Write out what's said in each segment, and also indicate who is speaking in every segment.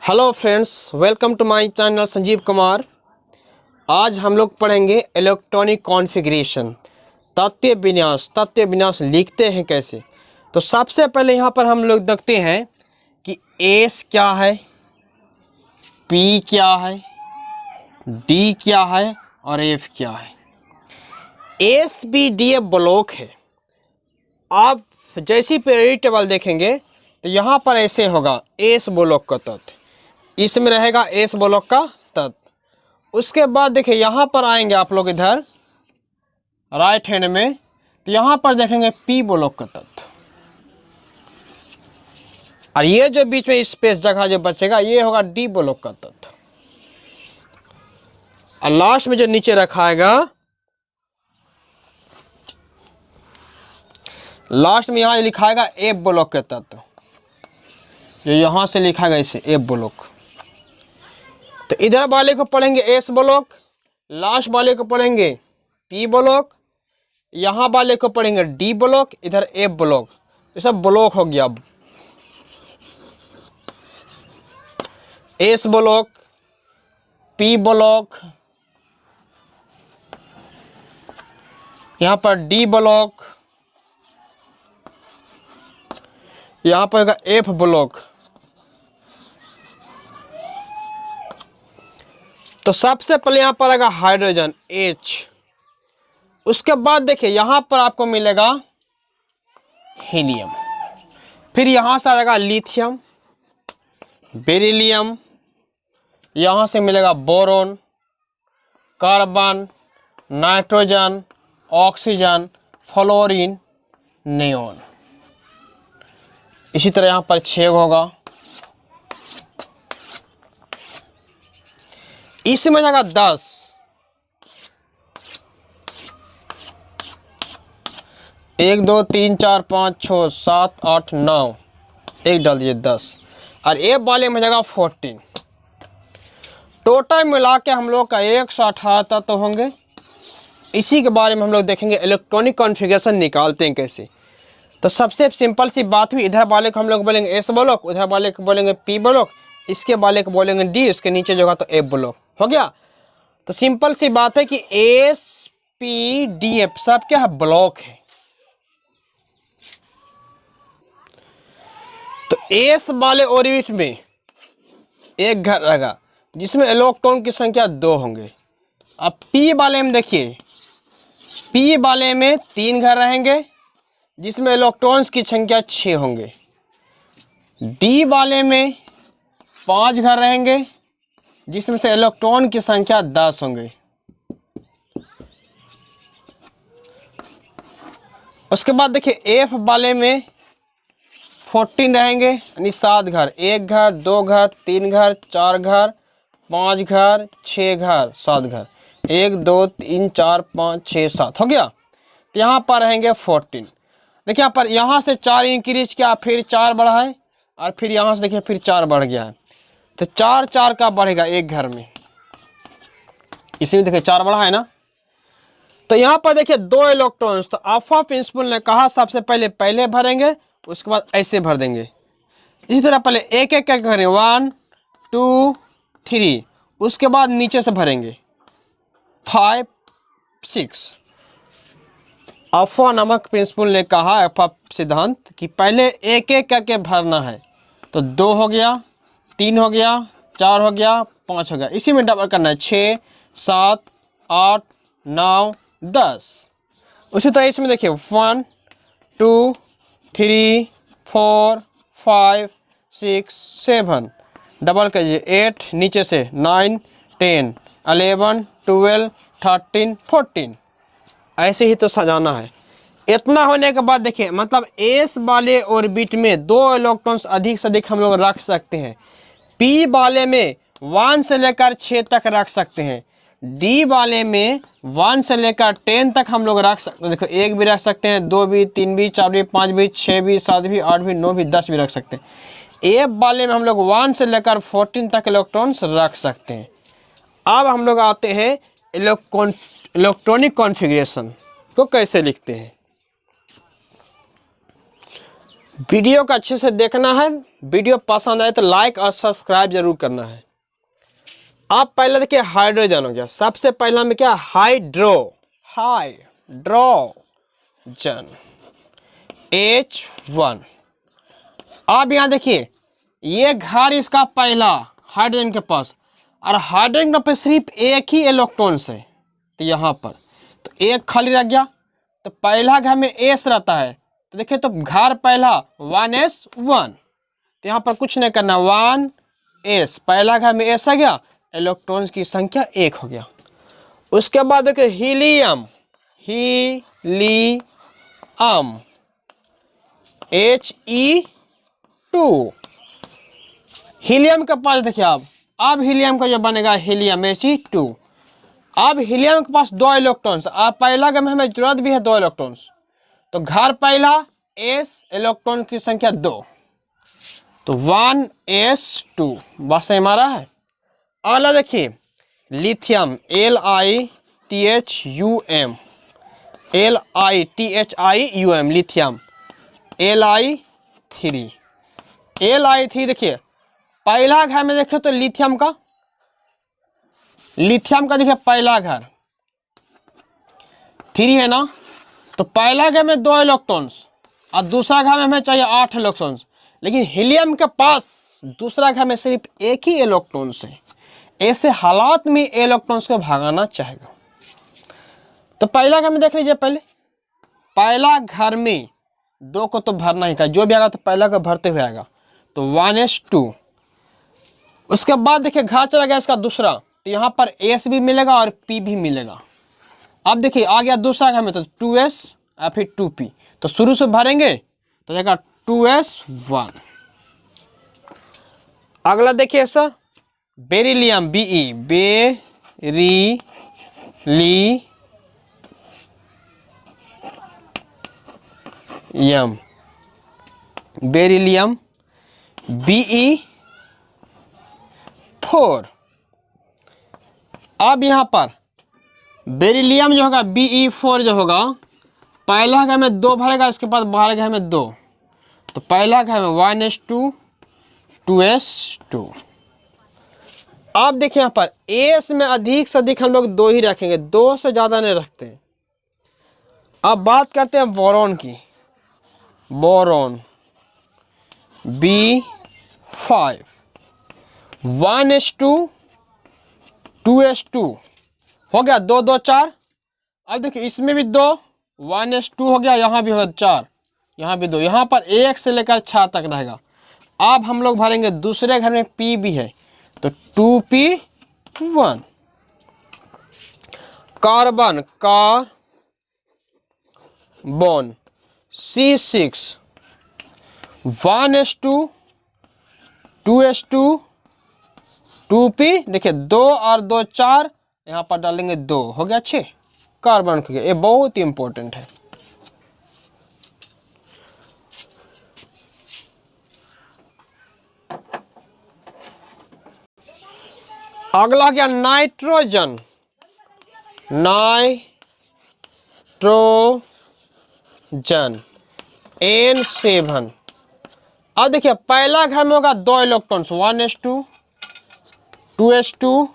Speaker 1: Hello friends, welcome to my channel Sanjeev Kumar. आज हम लोग पढ़ेंगे इलेक्ट्रॉनिक कॉन्फ़िगरेशन, तत्व विन्यास लिखते हैं कैसे। तो सबसे पहले यहाँ पर हम लोग देखते हैं कि एस क्या है, पी क्या है, डी क्या है और एफ क्या है। S B D F block है। आप जैसी पीरियड टेबल देखेंगे तो यहाँ पर ऐसे होगा एस ब्लॉक का तत्व, इसमें रहेगा एस ब्लॉक का तत्व। उसके बाद देखिए यहाँ पर आएंगे आप लोग इधर राइट हैंड में, तो यहाँ पर देखेंगे पी ब्लॉक का तत्व, और ये जो बीच में स्पेस जगह जो बचेगा ये होगा डी ब्लॉक का तत्व। और लास्ट में जो नीचे रखाएगा, लास्ट में यहाँ लिखाएगा एफ ब्लॉक का तत्व, जो यहाँ से लिखाएगा इसे एफ ब्लॉक। तो इधर वाले को पढ़ेंगे एस ब्लॉक, लास्ट वाले को पढ़ेंगे पी ब्लॉक, यहाँ वाले को पढ़ेंगे डी ब्लॉक, इधर एफ ब्लॉक। ये सब ब्लॉक हो गया। एस ब्लॉक, पी ब्लॉक, यहाँ पर डी ब्लॉक, यहाँ पर होगा एफ ब्लॉक। तो सबसे पहले यहाँ पर आएगा हाइड्रोजन H। उसके बाद देखिए यहाँ पर आपको मिलेगा हीलियम, फिर यहाँ से आएगा लिथियम, बेरिलियम, यहाँ से मिलेगा boron, carbon, nitrogen, oxygen, fluorine, neon. इसी तरह यहाँ पर 6 होगा। इसमें जाएगा 10, एक दो तीन चार पाँच छः सात आठ 9, एक डाल दीजिए 10, और ए वाले में जाएगा 14। टोटल मिला के हम लोग का 118 तत्व होंगे। इसी के बारे में हम लोग देखेंगे इलेक्ट्रॉनिक कॉन्फ़िगरेशन निकालते हैं कैसे। तो सबसे सिंपल सी बात हुई, इधर वाले को हम लोग बोलेंगे एस ब्लॉक, उधर वाले को बोलेंगे पी ब्लॉक, इसके वाले को बोलेंगे डी, उसके नीचे जो होगा तो एफ ब्लॉक हो गया। तो सिंपल सी बात है कि एस पी डी एफ सब क्या है, ब्लॉक है। तो एस वाले ऑर्बिट में एक घर रहेगा जिसमें इलेक्ट्रॉन की संख्या 2 होंगे। अब पी वाले में देखिए, पी वाले में 3 घर रहेंगे जिसमें इलेक्ट्रॉन्स की संख्या 6 होंगे। डी वाले में 5 घर रहेंगे जिसमें से इलेक्ट्रॉन की संख्या 10 होंगे। उसके बाद देखिए एफ वाले में 14 रहेंगे, यानी 7 घर, 1 घर, 2 घर, 3 घर, 4 घर, 5 घर, 6 घर, 7 घर, 1 2 3 4 5 6 7 हो गया। तो यहाँ पर रहेंगे 14। देखिए यहाँ पर, यहाँ से 4 इंक्रीज किया, फिर 4 बढ़ा है, और फिर यहाँ से देखिए फिर 4 बढ़ गया है। तो 4 4 का बढ़ेगा एक घर में, इसी में देखिए 4 बढ़ा है ना। तो यहाँ पर देखिए 2 इलेक्ट्रॉन्स, तो अल्फा प्रिंसिपल ने कहा सबसे पहले भरेंगे, उसके बाद ऐसे भर देंगे। इसी तरह पहले एक एक करके करें, 1 2 3, उसके बाद नीचे से भरेंगे 5 6। अल्फा नमक प्रिंसिपल ने कहा, अल्फा सिद्धांत, कि पहले एक एक करके भरना है। तो 2 हो गया, 3 हो गया, 4 हो गया, 5 हो गया, इसी में डबल करना है, 6 7 8 9 10। उसी तरह इसमें देखिए 1 2 3 4 5 6 7, डबल करिए 8, नीचे से 9 10 11 12 13 14। ऐसे ही तो सजाना है। इतना होने के बाद देखिए, मतलब एस वाले ऑर्बिट में 2 इलेक्ट्रॉन्स अधिक से अधिक हम लोग रख सकते हैं। पी वाले में 1 से लेकर 6 तक रख सकते हैं। डी वाले में 1 से लेकर 10 तक हम लोग रख सकते हैं। देखो 1 भी रख सकते हैं, 2 भी, 3 भी, 4 भी, 5 भी, 6 भी, 7 भी, 8 भी, 9 भी, 10 भी रख सकते हैं। एफ वाले में हम लोग 1 से लेकर 14 तक इलेक्ट्रॉन्स रख सकते हैं। अब हम लोग आते हैं इलेक्ट्रॉनिक कॉन्फ़िगरेशन को कैसे लिखते हैं। वीडियो को अच्छे से देखना है, वीडियो पसंद आए तो लाइक और सब्सक्राइब जरूर करना है। आप पहले देखिए हाइड्रोजन हो गया, सबसे पहला में क्या हाइड्रोजन H1। अब यहाँ देखिए ये घर इसका पहला हाइड्रोजन के पास, और हाइड्रोजन पे सिर्फ एक ही इलेक्ट्रॉन है, तो यहाँ पर तो एक खाली रह गया, तो पहला घर में एस रहता है, तो देखिए तो घर पहला 1s1, तो यहाँ पर कुछ नहीं करना, 1s पहला घर में एस आ गया, इलेक्ट्रॉन्स की संख्या 1 हो गया। उसके बाद देखिए हीलियम He2। हीलियम के पास देखिए अब हीलियम का जो बनेगा हीलियम He2। अब हीलियम के पास 2 इलेक्ट्रॉन्स, अब पहला में हमें जरूरत भी है 2 इलेक्ट्रॉन्स, तो घर पहला s इलेक्ट्रॉन की संख्या 2, तो 1s2 बस हमारा है। अगला देखिए लिथियम LiTHIUM लिथियम Li3 देखिए पहला घर में देखिए तो लिथियम का देखिए पहला घर 3 है ना, तो पहला घर में 2 इलेक्ट्रॉन्स और दूसरा घर में हमें चाहिए 8 इलेक्ट्रॉन्स, लेकिन हीलियम के पास दूसरा घर में सिर्फ एक ही इलेक्ट्रॉन्स है। ऐसे हालात में इलेक्ट्रॉन्स को भागाना चाहेगा, तो पहला घर में देख लीजिए, पहला घर में 2 को तो भरना ही का, जो भी आएगा तो पहला को भरते हुए आएगा, तो 1s2। उसके बाद देखिए घर चला गया इसका दूसरा, तो यहाँ पर s भी मिलेगा और p भी मिलेगा। अब देखिए आ गया दूसरा घर में, तो 2s या फिर 2p, तो शुरू से भरेंगे तो जाएगा 2s1। अगला देखिए सर बेरिलियम बेरिलियम Be4। अब यहाँ पर बेरिलियम जो होगा Be4 जो होगा, पहला घर में 2 भरेगा, इसके बाद बाहर घर में 2, तो पहला घर में 1s2 2s2। अब देखिए यहाँ पर एस में अधिक से अधिक हम लोग 2 ही रखेंगे, 2 से ज़्यादा नहीं रखते हैं। अब बात करते हैं बोरॉन की, बोरॉन B5 1s2 2s2 हो गया, 2 2 4। अब देखिए इसमें भी 2 1s2 हो गया, यहाँ भी होगा 4, यहाँ भी 2, यहाँ पर 1 से लेकर 6 तक रहेगा। अब हम लोग भरेंगे दूसरे घर में P भी है, तो 2p1। Carbon C6 1s2 2s2 2p, देखिए 2 और 2 4, यहाँ पर डालेंगे 2, हो गया 6 कार्बन हो गया। ये बहुत ही इंपॉर्टेंट है। अगला क्या नाइट्रोजन N7। अब देखिए पहला घर में होगा 2 इलेक्ट्रॉन्स 1s2 2s2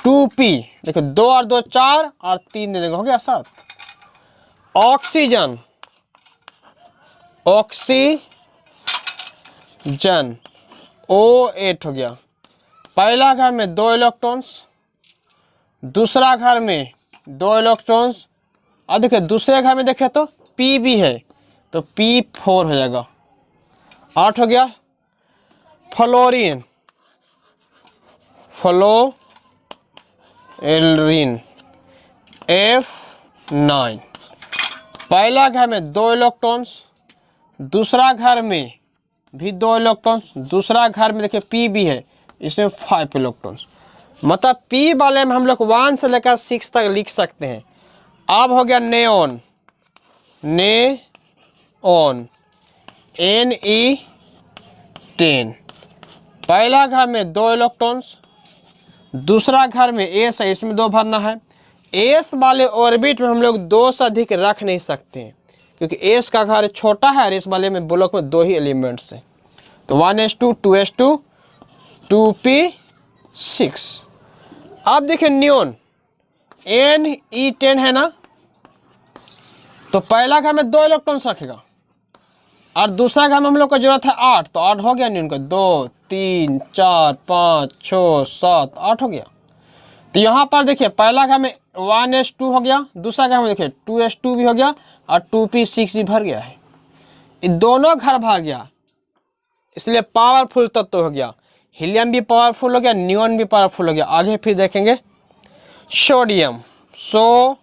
Speaker 1: 2p, देखिए 2 और 2 4 और 3 दे देंगे, हो गया 7। ऑक्सीजन O8 हो गया, पहला घर में 2 इलेक्ट्रॉन्स, दूसरा घर में 2 इलेक्ट्रॉन्स, और देखिए दूसरे घर में देखें तो P भी है, तो P4 हो जाएगा, 8 हो गया। फ्लोरीन F9, पहला घर में 2 इलेक्ट्रॉन्स, दूसरा घर में भी 2 इलेक्ट्रॉन्स, दूसरा घर में देखिए P भी है, इसमें 5 इलेक्ट्रॉन्स, मतलब P वाले में हम लोग 1 से लेकर 6 तक लिख सकते हैं। अब हो गया नेओन Ne10, पहला घर में 2 इलेक्ट्रॉन्स, दूसरा घर में एस है, इसमें 2 भरना है। एस वाले ऑर्बिट में हम लोग 2 से अधिक रख नहीं सकते हैं, क्योंकि एस का घर छोटा है और इस वाले में ब्लॉक में 2 ही एलिमेंट्स हैं। तो 1s2 2s2 2p6। अब देखिए नियोन Ne10 है ना, तो पहला घर में 2 इलेक्ट्रॉन्स रखेगा और दूसरा घर में हम लोग को जरूरत है 8, तो 8 हो गया नियोन का, 2 3 4 5 6 7 8 हो गया। तो यहाँ पर देखिए पहला घर में 1s2 हो गया, दूसरा घर में देखिए 2s2 भी हो गया और 2p6 भी भर गया है। ये दोनों घर भर गया, इसलिए पावरफुल तत्व हो गया। हीलियम भी पावरफुल हो गया, नियोन भी पावरफुल हो गया। आगे फिर देखेंगे सोडियम, सोडियम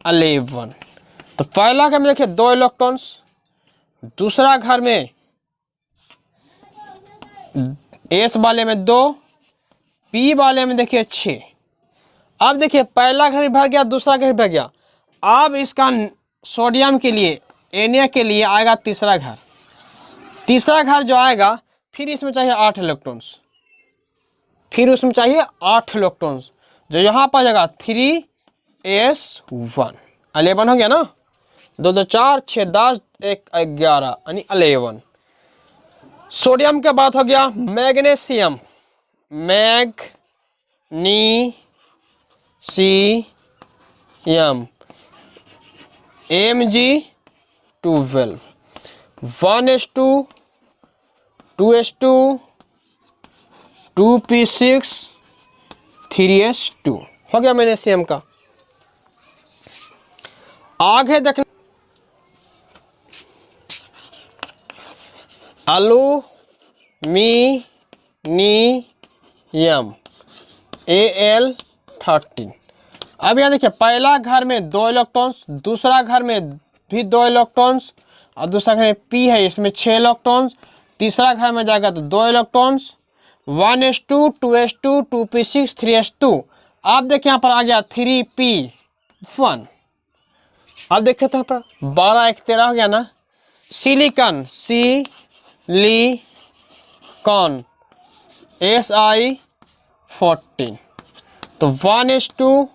Speaker 1: Na11। तो पहला घर में देखिए 2 इलेक्ट्रॉन्स, दूसरा घर में एस वाले में 2, पी वाले में देखिए 6। अब देखिए पहला घर भी भर गया, दूसरा घर भी भर गया। अब इसका सोडियम के लिए Na के लिए आएगा तीसरा घर। तीसरा घर जो आएगा फिर इसमें चाहिए 8 इलेक्ट्रॉन्स, फिर उसमें चाहिए 8 इलेक्ट्रॉन्स, जो यहाँ पर जाएगा 3s1। 11 हो गया ना, 2 2 4 6 10 1 11 यानी 11। सोडियम के बाद हो गया magnesium, magnesium Mg12। 1s2 2s2 2p6 3s2 हो गया मैग्नीशियम का। आगे देखना एल्यूमिनियम Al13। अब यहाँ देखिए पहला घर में 2 इलेक्ट्रॉन्स, दूसरा घर में भी 2 इलेक्ट्रॉन्स और दूसरा घर में P है, इसमें 6 इलेक्ट्रॉन्स। तीसरा घर में जाएगा तो 2 electrons, 1s2 2s2 2p6 3s2। अब देखिए यहाँ पर आ गया 3p1। अब देखिए तो यहाँ पर 12 1 13 हो गया ना। Silicon, silicon Si14। तो 1s2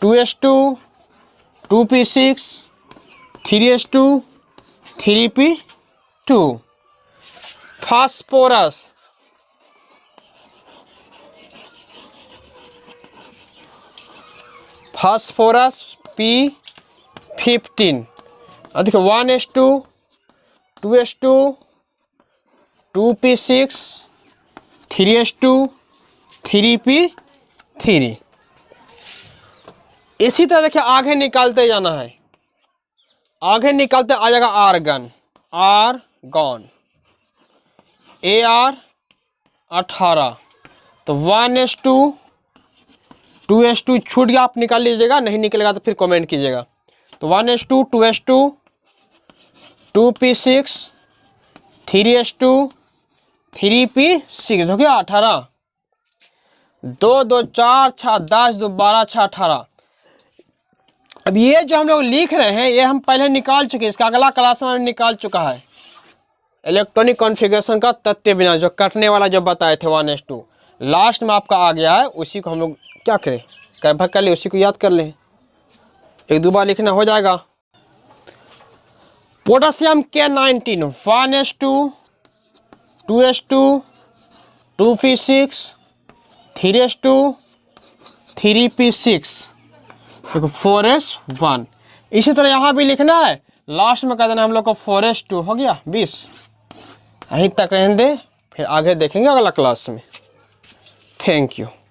Speaker 1: 2s2 2p6 3s2 3p2। Phosphorus, phosphorus P15। अब देखो 1s2 2s2 2p6 3s2 3p3। इसी तरह देखिए आगे निकालते जाना है, आगे निकालते आ जाएगा आर्गन, आर्गन Ar18। तो 1s2 2s2 छूट गया, आप निकाल लीजिएगा, नहीं निकलेगा तो फिर कमेंट कीजिएगा। तो 1s2 2s2 2p6 3s2 3p6 हो गया 18। 2 2 4 6 10 2 12 6 18। अब ये जो हम लोग लिख रहे हैं ये हम पहले निकाल चुके हैं, इसका अगला क्लास में निकाल चुका है। इलेक्ट्रॉनिक कॉन्फ़िगरेशन का तत्व विन्यास जो कटने वाला जो बताए थे 1s2, लास्ट में आपका आ गया है। उसी को हम लोग क्या करें, कर ले, उसी को याद कर लें, 1 2 बार लिखना हो जाएगा। Potassium K19 1s2 2s2 2p6 3s2 3p6 4s1। इसी तरह यहाँ भी लिखना है, लास्ट में कह देना हम लोग को 4s2 हो गया 20। यहीं तक रहने दे, फिर आगे देखेंगे अगला क्लास में। Thank you.